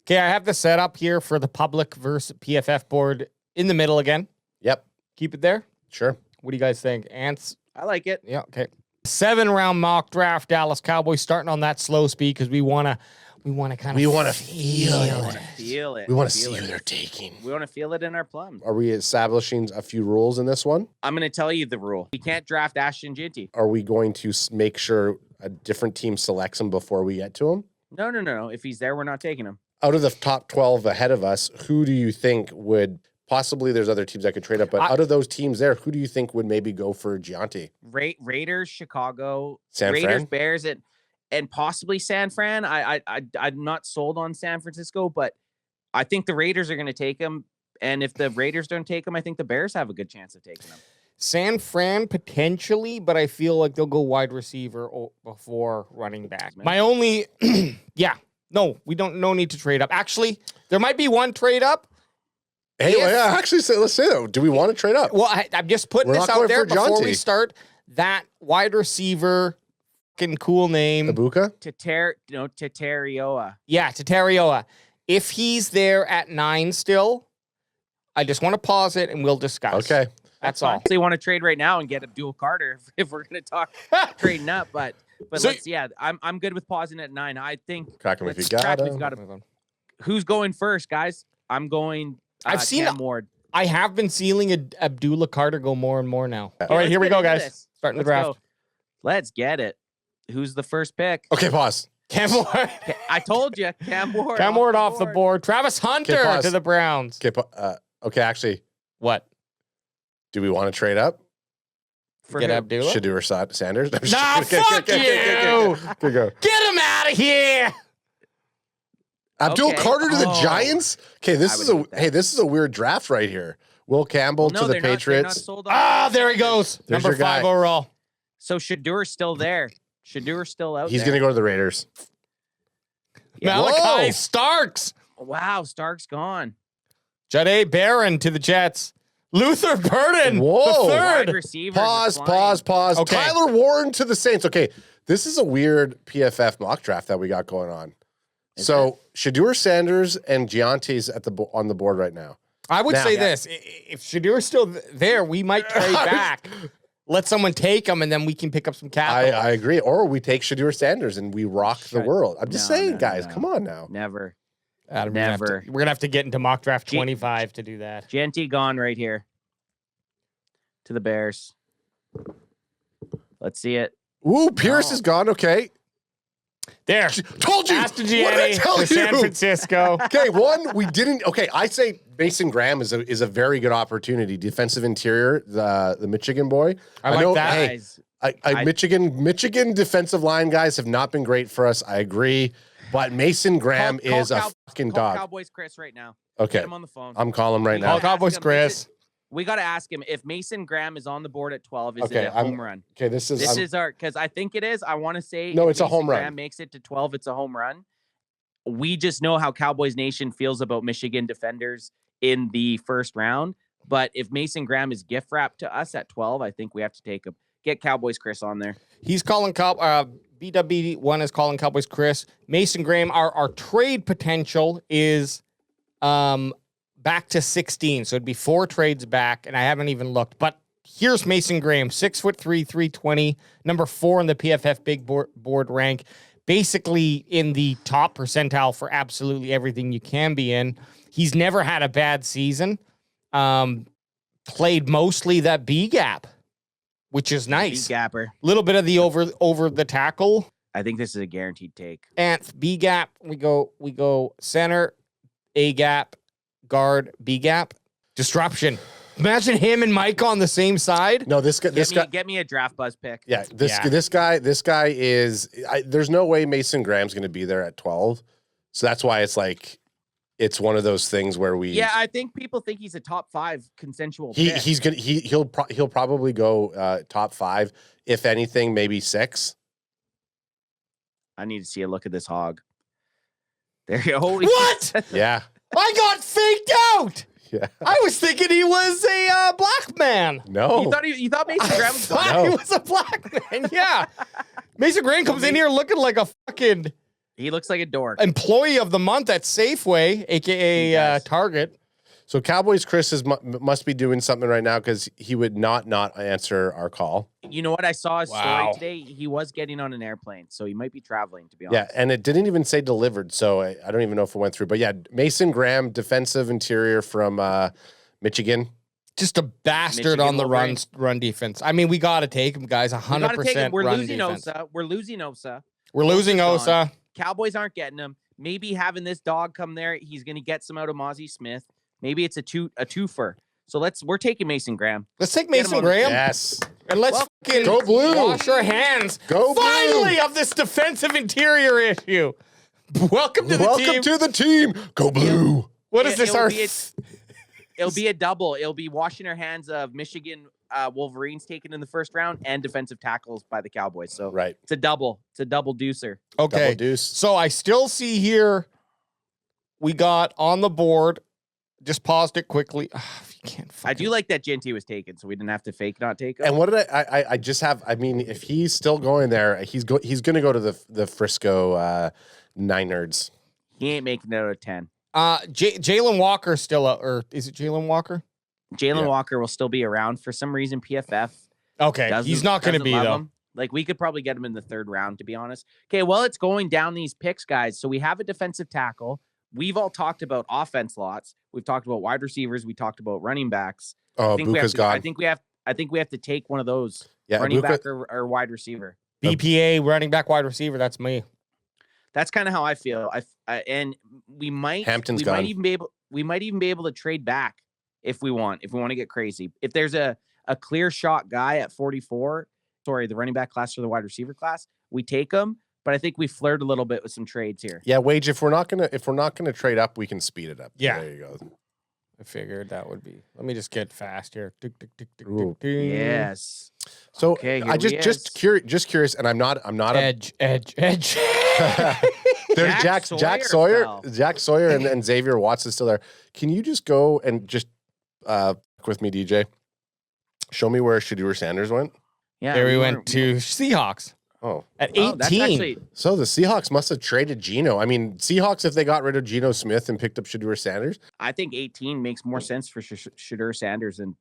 Okay, I have the setup here for the public versus PFF board in the middle again. Yep. Keep it there. Sure. What do you guys think? Ants? I like it. Yeah, okay. 7-round mock draft, Dallas Cowboys starting on that slow speed because we want to kind of We want to feel it. Feel it. We want to Feel see it. who they're taking. We want to feel it in our plums. Are we establishing a few rules in this one? I'm going to tell you the rule. We can't draft Ashton Ginty. Are we going to make sure a different team selects him before we get to him? No. If he's there, we're not taking him. Out of the top 12 ahead of us, who do you think would possibly, there's other teams that could trade up, but out of those teams there, who do you think would maybe go for Gianti? Raiders, Chicago, San Raiders, Fran? Bears, and possibly San Fran. I'm not sold on San Francisco, but I think the Raiders are going to take him. And if the Raiders don't take him, I think the Bears have a good chance of taking him. San Fran potentially, but I feel like they'll go wide receiver before running back. My only, no need to trade up. Actually, there might be one trade up. Hey, let's say that. Do we want to trade up? Well, I'm just putting We're this not out going there for before Jonte. we start. That wide receiver, fucking cool name. Ibuka? Tatarioa. Yeah, Tatarioa. If he's there at 9 still, I just want to pause it and we'll discuss. Okay. That's all. They want to trade right now and get Abdul Carter if we're going to talk trading up, but So- I'm good with pausing at 9. I think Crack him if you let's got crack him if him. you got him. Who's going first, guys? I'm going. I've seen Cam Ward. I have been seeing Abdullah Carter go more and more now. Yeah. All right, Let's here we get go, into guys. this. Starting the Let's draft. go. Let's get it. Who's the first pick? Okay, pause. Cam Ward. I told you, Cam Ward. Cam Ward off the board. Travis Hunter pause. to the Browns. Okay, actually, What? do we want to trade up? For Get who? Abdullah? Shadur Sanders? Nah, fuck you! Good go. Get him out of here! Abdul Okay. Carter to the Oh. Giants? Okay, this I is would hate that. this is a weird draft right here. Will Campbell to the they're not Patriots. sold on Ah, Shadur there he Sanders. goes. There's Number your guy. 5 overall. So Shadur's still there. Shadur's still out He's there. going to go to the Raiders. Yeah. Whoa. Malachi Starks. Wow, Stark's gone. Jade Barron to the Jets. Luther Burden, Whoa. the Wide third. receivers Pause. are flying. Okay. Tyler Warren to the Saints. Okay, this is a weird PFF mock draft that we got going on. Is So Shadur Sanders and Gianti's on the board right now. I would Now- say Yeah. this. If Shadur's still there, we might trade back. Let someone take him, and then we can pick up some capital. I agree. Or we take Shadur Sanders and we rock the Shut- world. I'm just No, saying, no, guys, no. come on now. Never. Adam, Never. We're going to have to get into mock draft G- 25 to do that. Genty gone right here. To the Bears. Let's see it. Ooh, Pierce No. is gone. Okay. There. Told you. Aston What did I Gianni tell to San you? Francisco. Okay, one, we didn't. Okay, I say Mason Graham is a very good opportunity. Defensive interior, the Michigan boy. I like know, that. Hey, Guys, Michigan defensive line guys have not been great for us. I agree, but Mason Graham call is a fucking call dog. Cowboys Chris right now. Okay, Get him on the phone. I'm calling right We now. Call gotta ask Cowboys him, Chris. We got to ask him if Mason Graham is on the board at 12. Is Okay, it a home run? Okay, this This is is our because I think it is. I want to say No, if it's a Mason home run. Graham makes it to 12. It's a home run. We just know how Cowboys Nation feels about Michigan defenders in the first round. But if Mason Graham is gift wrapped to us at 12, I think we have to take him. Get Cowboys Chris on there. He's calling BW1 is calling Cowboys Chris. Mason Graham, our trade potential is back to 16. So it'd be 4 trades back, and I haven't even looked. But here's Mason Graham, 6'3", 320, number 4 in the PFF big board rank. Basically in the top percentile for absolutely everything you can be in. He's never had a bad season. Played mostly that B gap, which is nice. Gapper. Little bit of the over the tackle. I think this is a guaranteed take. Ant B gap. We go center, A gap, guard, B gap. Disruption. Imagine him and Mike on the same side. no this guy. Get me a draft buzz pick. Yeah, Yeah. this guy is. There's no way Mason Graham's going to be there at 12. So that's why it's one of those things where we. Yeah, I think people think he's a top 5 consensual pick. He'll probably go top 5, if anything, maybe 6. I need to see a look at this hog. There you go. Holy What? Yeah, I got faked out. yeah. I was thinking he was a black man. No, You thought Mason I Graham was thought gone? he was a black man. Yeah. Mason Graham comes in here looking like a fucking He looks like a dork. Employee of the month at Safeway, aka Target. So Cowboys Chris must be doing something right now because he would not answer our call. You know what? I saw his story today. He was getting on an airplane, so he might be traveling, to be honest. Yeah, and it didn't even say delivered, so I don't even know if it went through. But yeah, Mason Graham, defensive interior from Michigan. Just a bastard on the run defense. I mean, we got to take him, guys. 100% We're run losing defense. Osa. We're losing Osa. We're losing Osa. Cowboys aren't getting him. Maybe having this dog come there, he's going to get some out of Mozzie Smith. Maybe it's a twofer. So we're taking Mason Graham. Let's take Mason Graham. Yes. And let's fucking go blue. Wash our hands. Go blue. Finally of this defensive interior issue. Welcome to the team. Welcome to the team. Go blue. What is this? It'll be a double. It'll be washing our hands of Michigan Wolverines taken in the first round and defensive tackles by the Cowboys. So it's a double. It's a double deucer. Okay. Double deuce. So I still see here we got on the board. Just paused it quickly. I do like that Genty was taken, so we didn't have to fake not take him. And what did I just have? I mean, if he's still going there, he's going to go to the Frisco Niners. He ain't making it out of 10. Jalen Walker still out, or is it Jalen Walker? Jalen Walker will still be around for some reason. PFF. Okay, he's not going to be though. Like we could probably get him in the third round, to be honest. Okay, well, it's going down these picks, guys. So we have a defensive tackle. We've all talked about offense lots. We've talked about wide receivers. We talked about running backs. Oh, Buka's gone. I think we have to take one of those. Yeah, running back or wide receiver. BPA, running back, wide receiver. That's me. That's kind of how I feel. And we might might even be able to trade back if we want to get crazy. If there's a clear shot guy at 44, the running back class or the wide receiver class, we take them. But I think we flirt a little bit with some trades here. Yeah, Wage. If we're not gonna trade up, we can speed it up. Yeah, there you go. I figured that would be. Let me just get fast here. Yes. So I just curious, and I'm not edge. There's Jack Sawyer. Jack Sawyer and Xavier Watts is still there. Can you just go and just with me, DJ? Show me where Shedeur Sanders went. Yeah, there we went to Seahawks. Oh, at 18. So the Seahawks must have traded Geno. I mean, Seahawks, if they got rid of Geno Smith and picked up Shedeur Sanders. I think 18 makes more sense for Shedeur Sanders than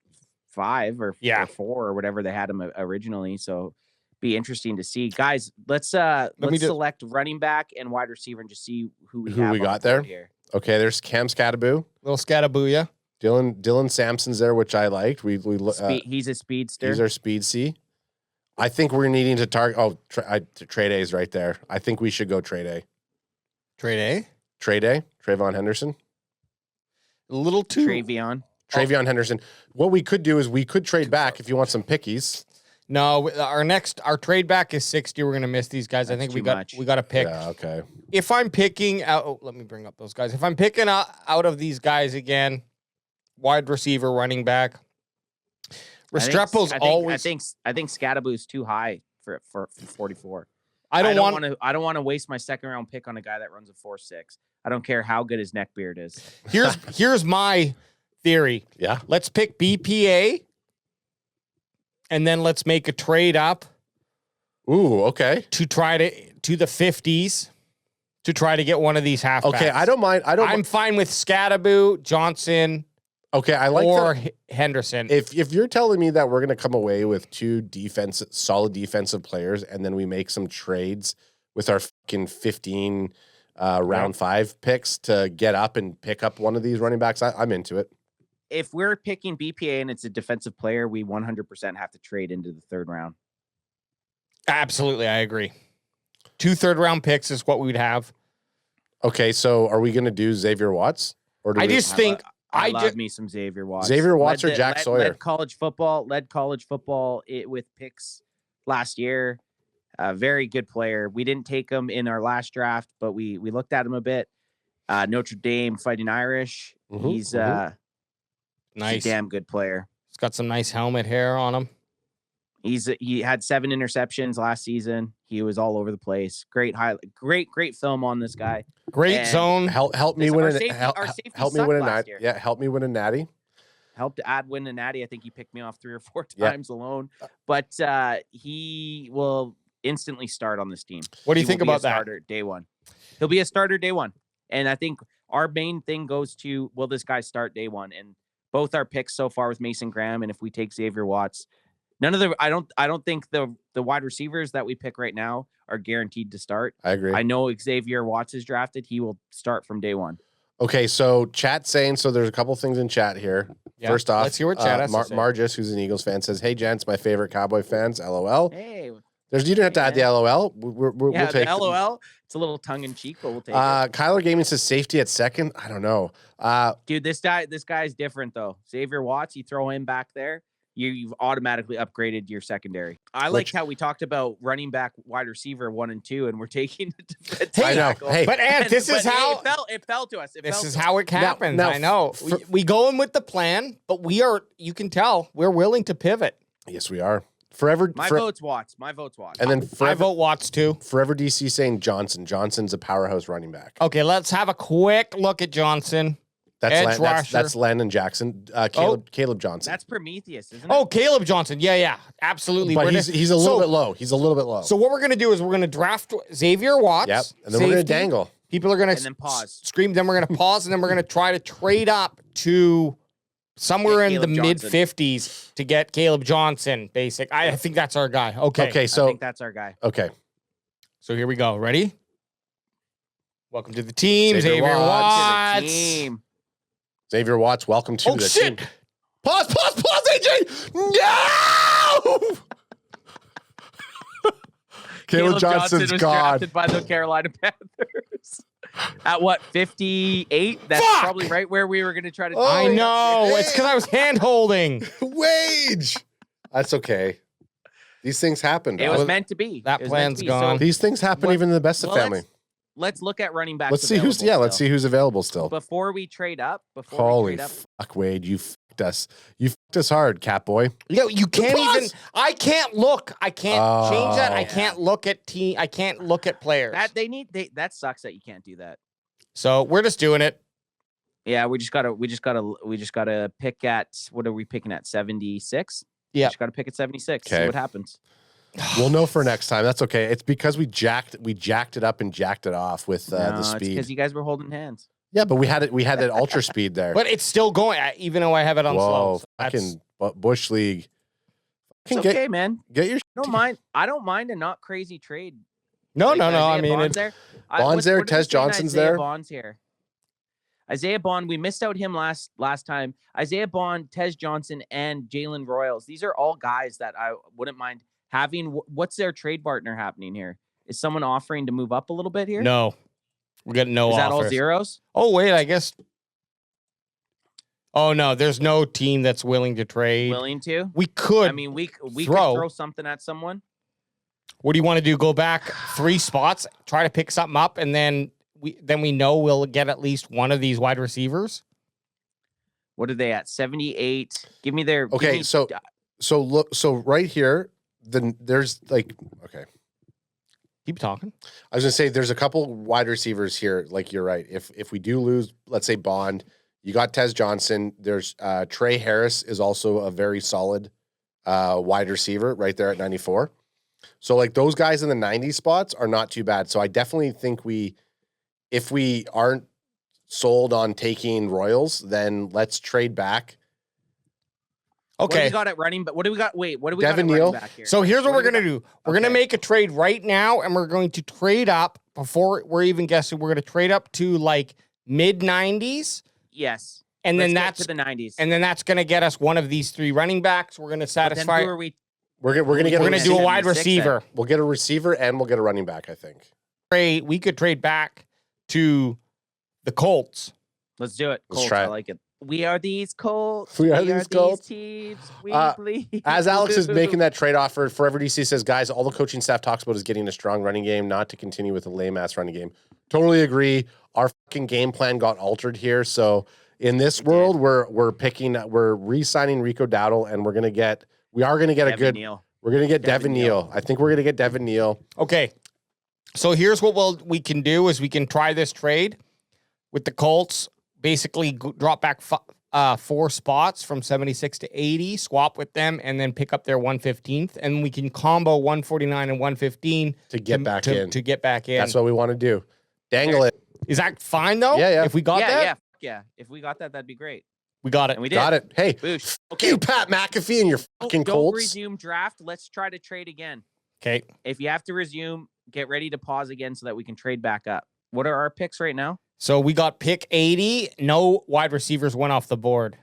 5 or 4 or whatever they had him originally. So be interesting to see. Guys, let's select running back and wide receiver and just see who we got there. Here. Okay, there's Cam Scattaboo. Little Scattaboo, Dylan Sampson's there, which I liked. He's a speedster. He's our speed C. I think we're needing to target. Oh, trade A is right there. I think we should go trade A. Trade A? Trade A. Trayvon Henderson. A little too. Travion Henderson. What we could do is we could trade back if you want some pickies. No, our trade back is 60. We're gonna miss these guys. That's I think we got to pick. Yeah, okay. If I'm picking out, let me bring up those guys. If I'm picking out of these guys again, wide receiver, running back. Restrepo's always. I think Scattaboo's too high for 44. I don't want to waste my second round pick on a guy that runs a 4.6. I don't care how good his neck beard is. Here's my theory. Yeah. Let's pick BPA, and then let's make a trade up. Ooh, okay. To try to the 50s to try to get one of these halfbacks. Okay, I don't mind. I'm fine with Scattaboo, Johnson. Okay, I like or Henderson. If you're telling me that we're going to come away with 2 solid defensive players, and then we make some trades with our fucking 15 round 5 picks to get up and pick up one of these running backs, I'm into it. If we're picking BPA and it's a defensive player, we 100% have to trade into the third round. Absolutely, I agree. 2 third-round picks is what we would have. Okay, so are we going to do Xavier Watts? Or do I love me some Xavier Watts. Xavier Watts or Jack Sawyer? Led college football with picks last year. Very good player. We didn't take him in our last draft, but we looked at him a bit. Notre Dame Fighting Irish. Mm-hmm, He's nice. He's a damn good player. He's got some nice helmet hair on him. He had 7 interceptions last season. He was all over the place. Great film on this guy. Great zone. Help me win a natty. Yeah, help me win a natty. Helped win a natty. I think he picked me off 3 or 4 times alone. But he will instantly start on this team. What do you think about that? Starter day one. He'll be a starter day one. And I think our main thing goes to, will this guy start day one? And both our picks so far with Mason Graham, and if we take Xavier Watts, I don't think the wide receivers that we pick right now are guaranteed to start. I agree. I know Xavier Watts is drafted. He will start from day one. Okay, so chat saying, so there's a couple things in chat here. Yeah, First off, let's hear what chat has to say. Margis, who's an Eagles fan, says, "Hey, gents, my favorite Cowboy fans, LOL." Hey, You don't have to add the LOL. We'll take the LOL. It's a little tongue in cheek, but we'll take it. Kyler Gaming says safety at second. I don't know. Dude, this guy is different though. Xavier Watts, you throw him back there, you've automatically upgraded your secondary. I liked how we talked about running back, wide receiver 1 and 2, and we're taking the defensive tackle. Hey, but Ant, this is how it fell to us. This is how it happens. Now, I know. We go in with the plan, but you can tell we're willing to pivot. Yes, we are. Forever. My vote's Watts. And then I vote Watts too. Forever DC saying Johnson. Johnson's a powerhouse running back. Okay, let's have a quick look at Johnson. That's Landon Jackson. Caleb Johnson. That's Prometheus, isn't it? Oh, Caleb Johnson. Yeah, absolutely. But he's a little bit low. He's a little bit low. So what we're going to do is we're going to draft Xavier Watts. Yep. And then we're going to dangle. People are going to scream. Then we're going to pause, and then we're going to try to trade up to somewhere in the mid-50s to get Caleb Johnson, basic. I think that's our guy. Okay, so I think that's our guy. Okay. So here we go. Ready? Welcome to the team, Xavier Watts. To the team. Xavier Watts, welcome to the team. Pause, AJ! No! Caleb Johnson's was gone. Drafted by the Carolina Panthers. At what, 58? That's probably right where we were going to try to. I know. It's because I was hand-holding. Wage. That's okay. These things happen. It was meant to be. That plan's gone. These things happen even in the best of family. Let's look at running backs. Let's see who's available still. Before we trade up. Holy fuck, Wade. You fucked us. You fucked us hard, cat boy. Yo, you can't even. I can't look. I can't change that. I can't look at team. I can't look at players. That sucks that you can't do that. So we're just doing it. Yeah, we just gotta pick at, what are we picking at? 76? Yeah. Just gotta pick at 76. Okay. See what happens. We'll know for next time. That's okay. It's because we jacked it up and jacked it off with the speed. It's because you guys were holding hands. Yeah, but we had that ultra speed there. But it's still going, even though I have it on slow. So fucking Bush League. It's okay, man. Get your. I don't mind a not crazy trade. No. Isaiah I mean, Bond's there. Bond's there. Tez Johnson's there. Bond's here. Isaiah Bond, we missed out him last time. Isaiah Bond, Tez Johnson, and Jalen Royals. These are all guys that I wouldn't mind having. What's their trade partner happening here? Is someone offering to move up a little bit here? No. We're getting no offers. Is that all zeros? Oh, wait, I guess. Oh, no, there's no team that's willing to trade. Willing to? We could. I mean, we could throw something at someone. What do you want to do? Go back 3 spots, try to pick something up, and then we know we'll get at least one of these wide receivers? What are they at? 78. Give me their. Okay, so look, so right here, there's okay. Keep talking. I was gonna say there's a couple wide receivers here. Like you're right. If we do lose, let's say Bond, you got Tez Johnson. There's Trey Harris is also a very solid wide receiver right there at 94. So like those guys in the 90 spots are not too bad. So I definitely think if we aren't sold on taking Royals, then let's trade back. Okay. What do we got at running? But what do we got? Wait, what do we Devin got at Neal. running back here? So here's what we're going to do. We're going to make a trade right now, and we're going to trade up before we're even guessing. We're going to trade up to like mid 90s. Yes. And then Let's that's get to the 90s. And then that's going to get us one of these 3 running backs. We're going to satisfy. But then who are we? We're going to do a wide receiver. We'll get a receiver and we'll get a running back, I think. We could trade back to the Colts. Let's do it. Let's Colts, try it. I like it. We are these Colts. We are these Colts. Teams. We bleed. As Alex is making that trade offer, Forever DC says, guys, all the coaching staff talks about is getting a strong running game, not to continue with a lame-ass running game. Totally agree. Our fucking game plan got altered here. So in this world, we're re-signing Rico Dowdle, and we are gonna get Devin Neal. We're gonna get Devin Neal. I think we're gonna get Devin Neal. Okay. So here's what we can do is we can try this trade with the Colts. Basically, drop back 4 spots from 76 to 80, swap with them, and then pick up their 115th, and we can combo 149 and 115 to get back in. To get back in. That's what we want to do. Dangle it. Is that fine though? Yeah, yeah. If we got that, Yeah. If we got that, that'd be great. we got it. And we did. Got it. Hey, Boosh. okay. You, Pat McAfee, and your fucking Don't Colts. resume draft. Let's try to trade again. Okay. If you have to resume, get ready to pause again so that we can trade back up. What are our picks right now? So we got pick 80. No wide receivers went off the board.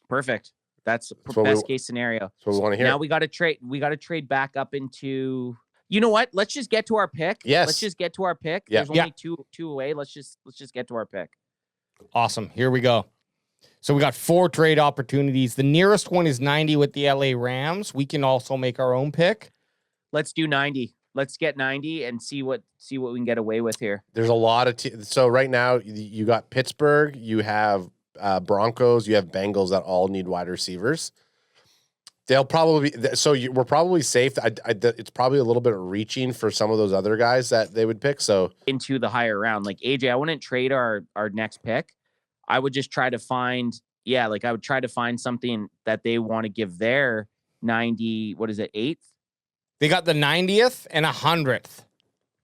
Perfect. That's what best case scenario. That's what we want to hear. Now we got to trade. We got to trade back up into. You know what? Let's just get to our pick. Yes. Let's just get to our pick. Yeah. There's only two away. Let's just get to our pick. Awesome. Here we go. So we got 4 trade opportunities. The nearest one is 90 with the LA Rams. We can also make our own pick. Let's do 90. Let's get 90 and see what we can get away with here. There's a lot of so right now you got Pittsburgh, you have Broncos, you have Bengals that all need wide receivers. They'll probably we're probably safe. It's probably a little bit reaching for some of those other guys that they would pick. So into the higher round, like AJ, I wouldn't trade our next pick. I would just try to find, I would try to find something that they want to give their 90. What is it, 8th? They got the 90th and 100th.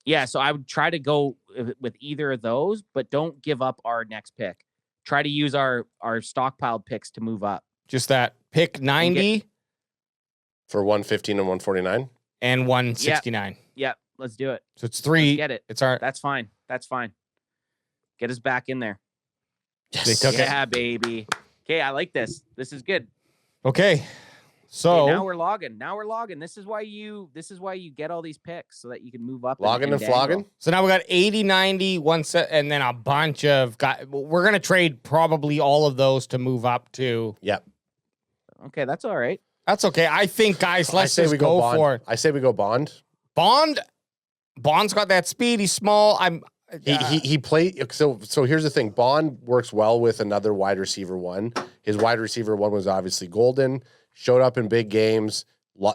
Yeah, so I would try to go with either of those, but don't give up our next pick. Try to use our stockpiled picks to move up. Just that pick 90 for 115 and 149 and 169. Yep, let's do it. So it's 3. Let's get it. It's our. That's fine. Get us back in there. Yes. They took Yeah, baby. Okay, I like this. This is good. Okay. So now we're logging. This is why you get all these picks so that you can move up. Logging and flogging. So now we got 80, 90, one set, and then a bunch of guys. We're gonna trade probably all of those to move up to. Yep. Okay, that's all right. That's okay. I think, guys, let's say just we go go for it. I say we go Bond. Bond's got that speed. He's small. He played. So here's the thing. Bond works well with another wide receiver one. His wide receiver one was obviously Golden. Showed up in big games.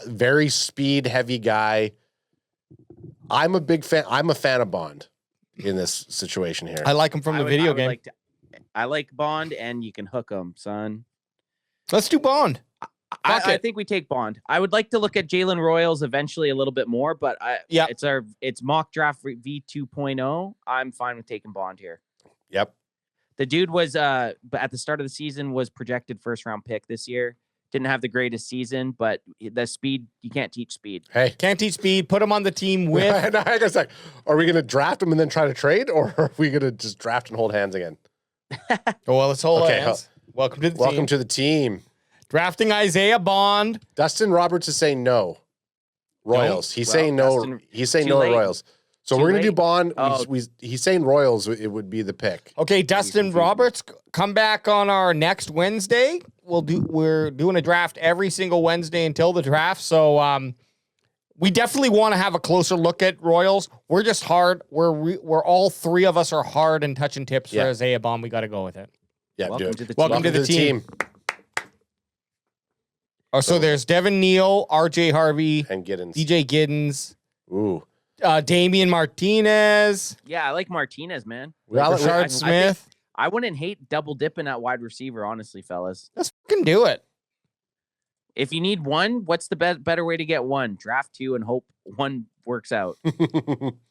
Very speed heavy guy. I'm a big fan. I'm a fan of Bond in this situation here. I like him from the video game. I like Bond, and you can hook him, son. Let's do Bond. I think we take Bond. I would like to look at Jalen Royals eventually a little bit more, but it's mock draft V 2.0. I'm fine with taking Bond here. Yep. The dude was but at the start of the season was projected first round pick this year. Didn't have the greatest season, but the speed, you can't teach speed. Hey, can't teach speed. Put him on the team with. I guess are we going to draft him and then try to trade, or are we going to just draft and hold hands again? Well, let's hold hands. Welcome to the team. Welcome to the team. Drafting Isaiah Bond. Dustin Roberts is saying no. Royals. He's saying no. Dustin, he's saying no to Royals. So we're going to do Bond. Oh. He's saying Royals. It would be the pick. Okay, Dustin Roberts, come back on our next Wednesday. We're doing a draft every single Wednesday until the draft. So we definitely want to have a closer look at Royals. We're just hard. We're all 3 of us are hard and touching tips for Isaiah Bond. We got to go with it. Yeah, welcome do it. Welcome to the team. Oh, so there's Devin Neal, RJ Harvey, and Giddens. DJ Giddens. Ooh. Damian Martinez. Yeah, I like Martinez, man. Rashard Smith. I wouldn't hate double dipping at wide receiver, honestly, fellas. Let's fucking do it. If you need one, what's the better way to get one? Draft 2 and hope one works out.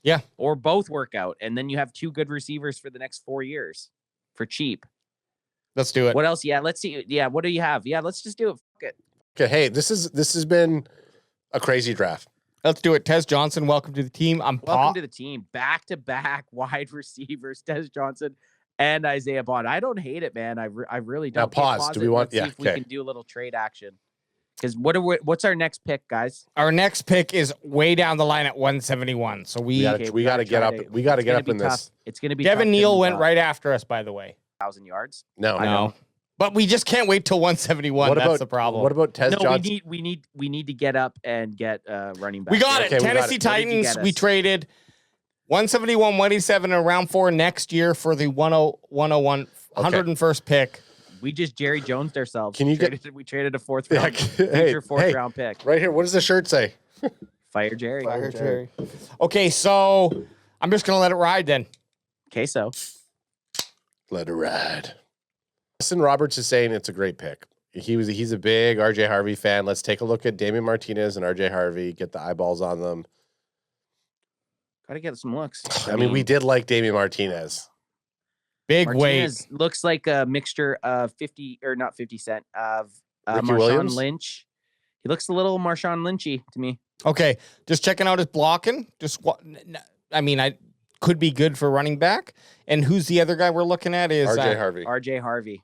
Yeah. Or both work out. And then you have 2 good receivers for the next 4 years for cheap. Let's do it. What else? Yeah, let's see. Yeah, what do you have? Yeah, let's just do it. Fuck it. Okay, hey, this has been a crazy draft. Let's do it. Tez Johnson, welcome to the team. Welcome to the team. Back-to-back wide receivers, Tez Johnson and Isaiah Bond. I don't hate it, man. I really don't. Now pause. Do we want? Let's see if we can do a little trade action. Because what's our next pick, guys? Our next pick is way down the line at 171. So we got to get up. We got to get up in this. It's going to be. Devin Neal went right after us, by the way. 1,000 yards. No, I know. But we just can't wait till 171. That's the problem. What about Tez Johnson? We need to get up and get running back. We got it. Tennessee Titans. We traded 171, 187 in round 4 next year for the 101, 101st pick. We just Jerry Jonesed ourselves. Can you we traded a 4th round, fourth round pick. Right here. What does the shirt say? Fire Jerry. Fire Jerry. Okay, so I'm just gonna let it ride then. Okay, so let it ride. Dustin Roberts is saying it's a great pick. He's a big RJ Harvey fan. Let's take a look at Damian Martinez and RJ Harvey. Get the eyeballs on them. Gotta get some looks. I mean, we did like Damian Martinez. Big Martinez weight. looks like a mixture of 50 or not 50 Cent of Ricky Marshawn Williams? Lynch. He looks a little Marshawn Lynchy to me. Okay, just checking out his blocking. I mean, I could be good for running back. And who's the other guy we're looking at? Is RJ Harvey. RJ Harvey.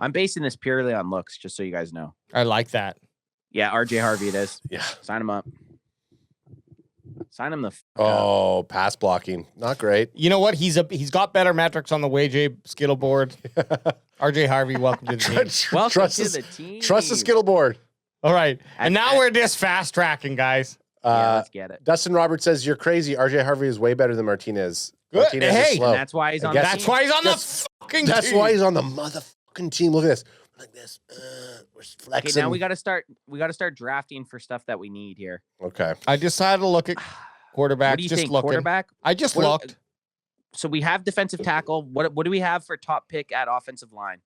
I'm basing this purely on looks, just so you guys know. I like that. Yeah, RJ Harvey it is. Yeah. Sign him up. Sign him the f- up. Oh, pass blocking. Not great. You know what? He's got better metrics on the WayJ Skittle board. RJ Harvey, welcome to the team. Welcome Trust to the the team. Trust the Skittle board. All right, and now and- we're just fast tracking, guys. Yeah, let's get it. Dustin Roberts says, you're crazy. RJ Harvey is way better than Martinez. Good. Martinez Hey. is slow. And that's why he's on the That's team. why he's on That's- the fucking That's team. why he's on the motherfucking team. Look at this. Like this. We're flexing. Okay, now we gotta start drafting for stuff that we need here. Okay. I decided to look at quarterback. What do you just think? looking. Quarterback? I just What- looked. So we have defensive tackle. What do we have for top pick at offensive line?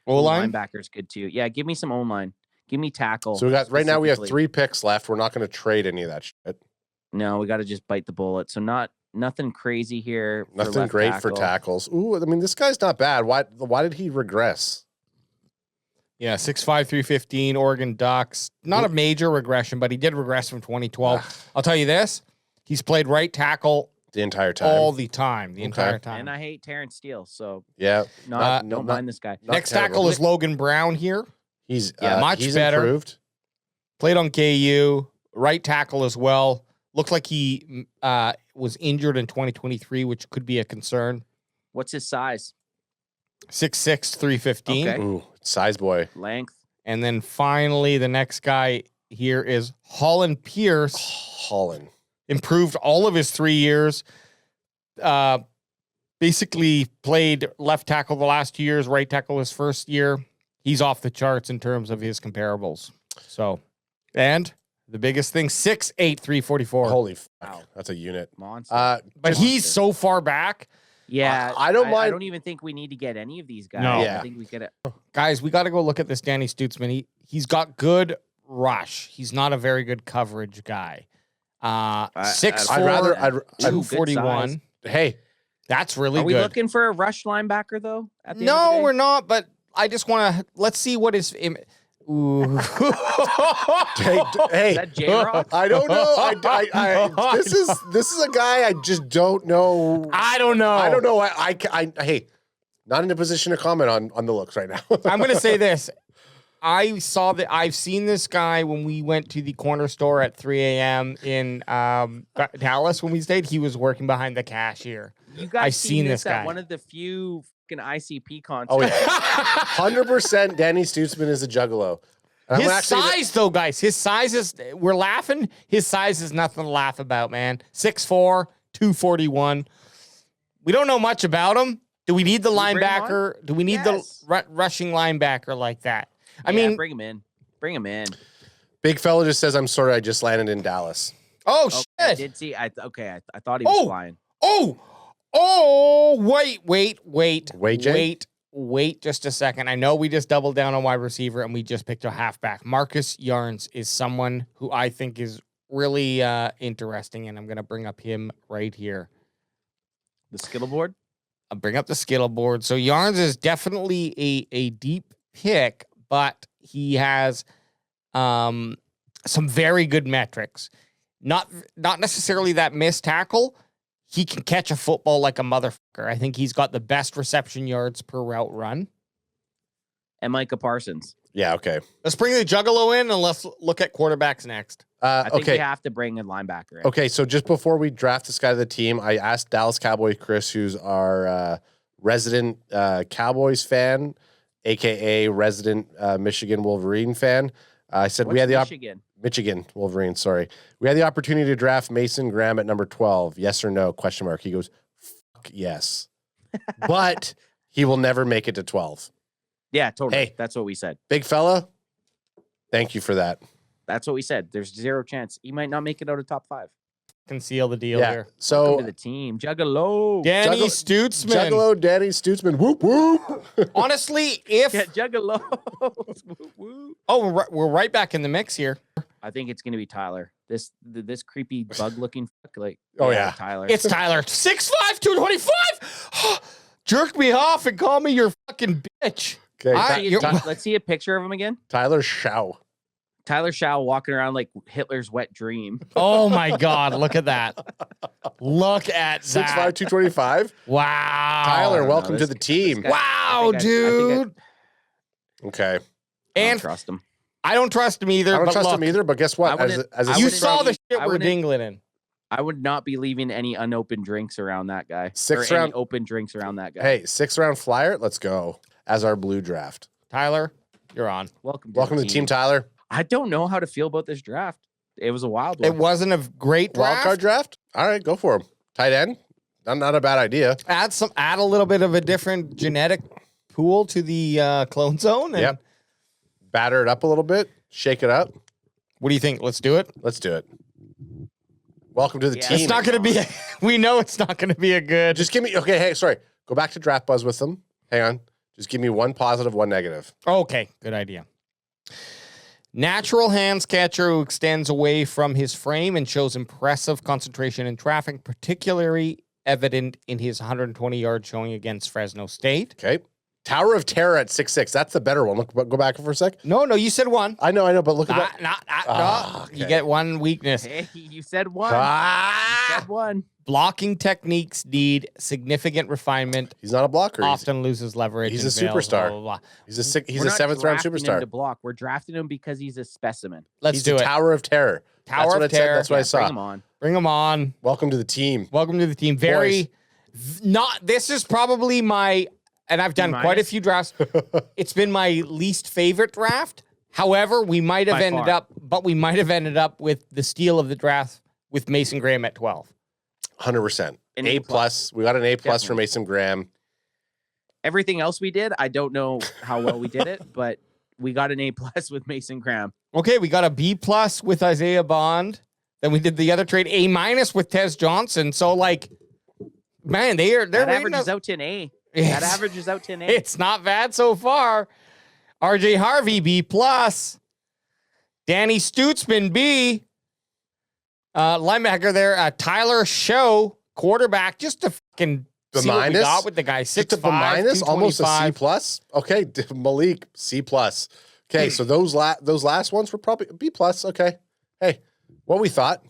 O-line. Linebacker's good too. Yeah, give me some O-line. Give me tackle. So we got right now we have specifically. 3 picks left. We're not going to trade any of that shit. No, we got to just bite the bullet. So nothing crazy here. for Nothing left great for tackle. tackles. Ooh, I mean, this guy's not bad. Why did he regress? Yeah, 6'5", 315, Oregon Ducks. Not a major regression, but he did regress from 2012. I'll tell you this. He's played right tackle The entire time. all the time, the entire time. And I hate Terrence Steele, so Yeah. don't mind this guy. Not Next terrible. tackle is Logan Brown here. He's much he's better. improved. Played on KU. Right tackle as well. Looked like he was injured in 2023, which could be a concern. What's his size? 6'6", 315. Okay. Ooh, size boy. Length? And then finally, the next guy here is Holland Pierce. Holland. Improved all of his 3 years. Basically played left tackle the last 2 years, right tackle his first year. He's off the charts in terms of his comparables. So, and the biggest thing, 6'8", 344. Holy fuck. Wow. That's a unit. Monster. But he's so far back. Yeah, I don't mind- I don't even think we need to get any of these guys. No. Yeah. I think we get it. Guys, we got to go look at this Danny Stutsman. He's got good rush. He's not a very good coverage guy. 6'4", I'd rather. I'd, 241. hey, That's really Are we good. looking for a rush linebacker though? At the end of the No, day? we're not. But I just want to let's see what is. Ooh. hey, Is that J-Rock? I don't know. This is a guy I just don't know. I don't know. I don't know. Hey, not in a position to comment on the looks right now. I'm going to say this. I've seen this guy when we went to the corner store at 3 a.m. in Dallas when we stayed. He was working behind the cashier. You guys I've seen this at guy. one of the few fucking ICP concerts. Oh yeah, 100%. Danny Stutsman is a juggalo. And His I'm actually- size, though, guys. His size is. We're laughing. His size is nothing to laugh about, man. 6'4", 241. We don't know much about him. Do we need the we bring him linebacker? Do we need Yes. the rushing linebacker like that? I Yeah, mean, bring him in. Bring him in. Big fella just says, "I'm sorry, I just landed in Dallas." oh Okay, I shit! did see. I thought he was Oh! flying. Oh, wait, Jay? wait just a second. I know we just doubled down on wide receiver and we just picked a halfback. Marcus Yarns is someone who I think is really interesting, and I'm going to bring up him right here. The skittle board. I'll bring up the skittle board. So Yarns is definitely a deep pick, but he has some very good metrics. Not necessarily that missed tackle. He can catch a football like a motherfucker. I think he's got the best reception yards per route run. And Micah Parsons. Yeah. Okay. Let's bring the Juggalo in and let's look at quarterbacks next. I think we Okay. have to bring a linebacker in. Okay. So just before we draft this guy to the team, I asked Dallas Cowboy Chris, who's our resident Cowboys fan, aka resident Michigan Wolverine fan. I said we had the Michigan Wolverine. Sorry, we had the opportunity to draft Mason Graham at number 12. Yes or no? Question mark. He goes, "Fuck yes," but he will never make it to 12. Yeah, totally. Hey. That's what we said. Big fella, thank you for that. That's what we said. There's zero chance. He might not make it out of top 5. Can seal the deal Yeah. here. Welcome So to the team. Juggalo. Danny Juggle- Stutsman. Juggalo Danny Stutsman. Whoop whoop. Honestly, if Yeah, Juggalo. Woo, woo. we're right back in the mix here. I think it's going to be Tyler. This creepy bug looking fuck. Like, Oh, yeah. Tyler. It's Tyler. 6'5", 225. Jerk me off and call me your fucking bitch. Okay, Let's see a picture of him again. Tyler Shaw. Tyler Shaw walking around like Hitler's wet dream. Oh my God! Look at that. Look at 6'5", that. 225. Wow. Tyler, no, welcome to this- the team. guy- Wow, dude. Okay. I don't And trust him. I don't trust him either. I don't but trust look, him either, but guess what? I wouldn't- As a I You wouldn't saw the be- shit I we're wouldn't- dingling in. I would not be leaving any unopened drinks around that guy. Sixth or any round- open drinks around that guy. Hey, 6th-round flyer. Let's go. As our blue draft. Tyler, you're on. welcome Welcome to the team, Tyler. I don't know how to feel about this draft. It was a wild one. It wasn't a great Wild draft. card draft. All right, go for him. Tight end. Not a bad idea. Add a little bit of a different genetic pool to the clone zone. And Yep. Batter it up a little bit. Shake it up. What do you think? Let's do it. Let's do it. Welcome to the Yeah. team. It's not going to be. We know it's not going to be a good. Just give me. Okay, hey, sorry. Go back to Draft Buzz with them. Hang on. Just give me one positive, one negative. Okay, good idea. Natural hands catcher who extends away from his frame and shows impressive concentration in traffic, particularly evident in his 120-yard showing against Fresno State. Okay. Tower of Terror at 6'6". That's the better one. Look, go back for a sec. No, you said one. I know, but look at that. No. You okay. get one weakness. Hey, you said one. You Ah! said one. Blocking techniques need significant refinement. He's not a blocker. Often loses leverage. he's and a fails, superstar. blah, blah, blah. He's a We're not 7th-round drafting him superstar. to block. We're drafting him because he's a specimen. Let's He's do the it. Tower of Terror. That's Tower what of it said. Terror. That's what I Yeah, saw. bring him on. Bring him on. Welcome to the team. Welcome to the team. This is probably my, and I've done quite a few drafts. It's been my least favorite draft. However, we might have ended up with the steal of the draft with Mason Graham at 12. 100%. An A+. We got an A+ for Definitely. Mason Graham. Everything else we did, I don't know how well we did it, but we got an A+ with Mason Graham. Okay, we got a B+ with Isaiah Bond. Then we did the other trade, A- with Tez Johnson. So like, man, they're That rating averages us- out to an A. Yes. That averages out to an A. It's not bad so far. RJ Harvey, B+. Danny Stutsman, B. Linebacker there. Tyler Show, quarterback. Just to fucking The see what we minus? got with the guy. 6'5", Just a minus, almost a C+. 225. Okay, Malik, C+. Okay, so those last ones were probably B+. Okay. Hey, what we thought.